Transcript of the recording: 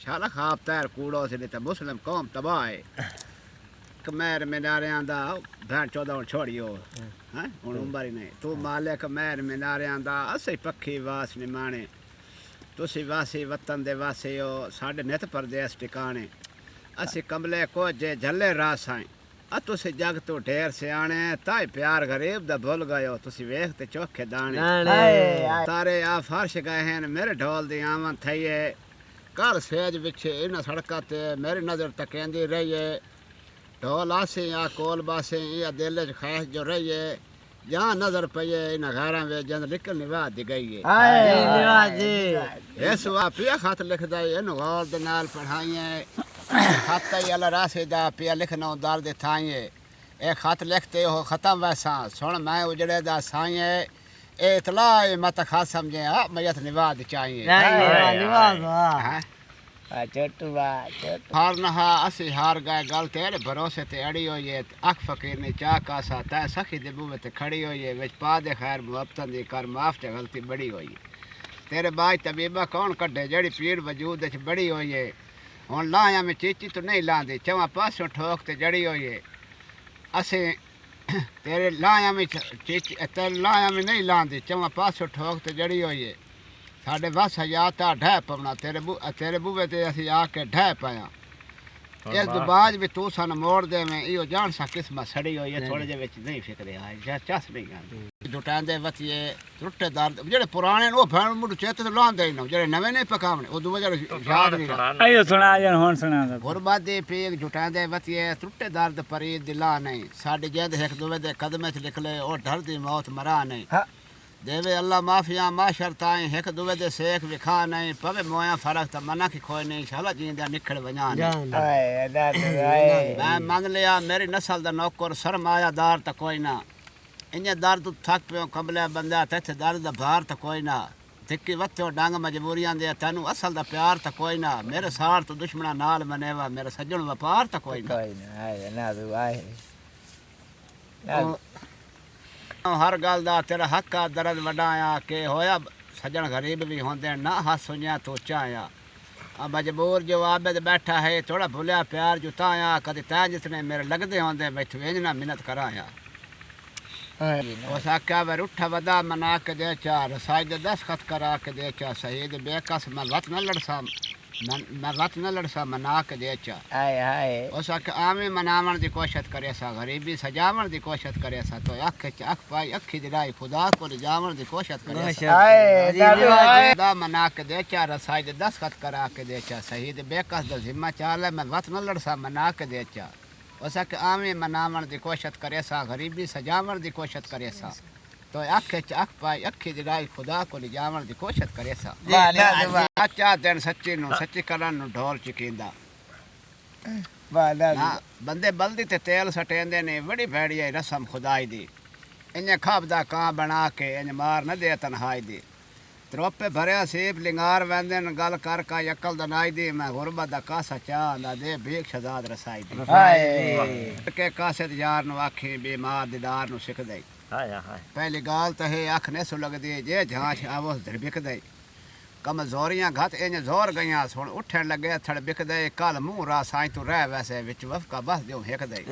शाला खाब तैर कूड़ो से तो मुस्लिम कौम तबाह है कमैर मीनारियां दा भैन 14 छोड़ियो हैं हुण उम्र ही नहीं तू मालिक कमैर मीनारियां दा असी पक्खी वास निमाणे तुसी वासी वतन दे वासी हो साडे नित परदेस ठिकाने असी कमले को जे झले रास आए तुसी जग तो ढेर सियाणे ताई प्यार गरीब दा भुल गयो तुसी वेख ते चोखे दाने तारे आ फर्श गए हैं मेरे ढोल दी आमन थई है घर सेज बिछे इन सड़का ते मेरी नजर तकेंदी रही है ढोल आसे या कोल बासे या दिल च ख्वाहिश जो रही है जहाँ नजर पई इन घरां वे जंद लिखल निवाह दी गई है इस वा पिया खत लिखदा इन गौर दे नाल पढ़ाई खत अल राशि दा पिया लिखना दर्द थाई ए खत लिखते हो खत्म वैसा सुन मैं उजड़े दा साई ए इतला मत खा समझे मैयत निवाह दी चाहिए हार नहा असी हार गए गल तेरे भरोसे ते अड़ी होई है अख फकीर ने चा कासा तै सखी दे बूहे ते खड़ी होई है विच पा दे खैर मुहब्बतन दी कर माफ ते गलती बड़ी होई तेरे बाज तबीबा कौन कड्डे जेड़ी पीड़ वजूद च बड़ी होई है हुण लाया में चीची तो नहीं लांदी चवा पासों ठोक ते जड़ी होई है असी तेरे लाया में चीची तेरे लाया में नहीं लांदी चवा पासों ठोक ते जड़ी होई है साढ़े बस हजाता ढह पवना तेरे बूहे ते असी आके ढह पाया इस दुबाज भी तू सन मोड़ दे में इो जान सा किस्मत सड़ी हुई है थोड़े जे विच नहीं फिक्रे आए चस नहीं आंदी जुटांदे वतिए टुटे दर्द जेड़े पुराने वो भैन मुंड चेत तो लांदे ही ना जेड़े नवे नहीं पकावने ओ दुवे जेड़े याद नहीं आयो सुना जन हुन सुना गुरबादी पीक जुटांदे वतिए टुटे दर्द परी दिला नहीं साडी जेद एक दुवे दे कदम च लिखले ओ डर दी मौत मरा नहीं देवे अल्लाह माफिया माशर ताई एक दुवे दे सेख विखा नहीं पवे मोया फरक त मना की खोई नहीं शाला जींदा निखड़ वञा मैं मान लिया मेरी नस्ल दा नौकर सरमायादार त कोई ना इन्हें दर्द थक पियो कमले बंदा तेथे दर्द दा भार त कोई ना धिक्की वत्तो डांग मजबूरियां दे तैनू असल दा प्यार त कोई ना मेरे सार तो दुश्मना नाल मनेवा मेरे सज्जन व्यापार त कोई ना हर गल दा तेरा हक आ दर्द वडाया के होया सज्जन गरीब भी होंदे ना हस सुनिया तो चाया मजबूर जो आबद बैठा है थोड़ा भुलिया प्यार जुताया कदी तै जितने मेरे लगदे होंदे बैठ वेजना मिन्नत कराया उस आख्या वे उठा वदा मना के दे चा रसाई दे 10 खत करा के दे चा शहीद बेकस मैं वत न लड़सा मना के दे चा उस आख्या आवे मनावन दी कोशिश करे सा गरीबी सजावन दी कोशिश करे सा तो अख च अख पाई अखी दिलाई खुदा को जावन दी कोशिश करे सा मना के दे चा रसाई दे 10 खत करा के दे चा शहीद बेकस दा जिम्मा चाले मैं वत न लड़सा मना के दे चा उस आख्या आवे मनावन दी कोशिश करे सा गरीबी सजावन दी कोशिश करे सा तो अख च अख पाई अखी दिलाई खुदा को जावन दी कोशिश करे सा अच्छा दिन सच्ची नु सच्ची करन नु ढोल चिकींदा बंदे बल्दी ते तेल सटेंदे ने बड़ी भैड़ी है रस्म खुदाई दी इन्हें खाबदा कां बना के इन्हें मार न दे तन्हाई दी त्रोपे भरिया सेब लिंगार वेंदे न गल कर का यकल दनाई दी मैं गुरबत दा कासा चाह ना दे भीख शदाद रसाई दी के कासे यार नु आखी बीमार दीदार नु सिख दई पहली गाल तो है अख ने सु लग दी जे झांच आवो बिक दई कमजोरियां घत इन जोर गईयां सुन उठन लगे थड़ बिक दई कल मुंह रा साई तू रह वैसे विच वफका बस दियो हेक दई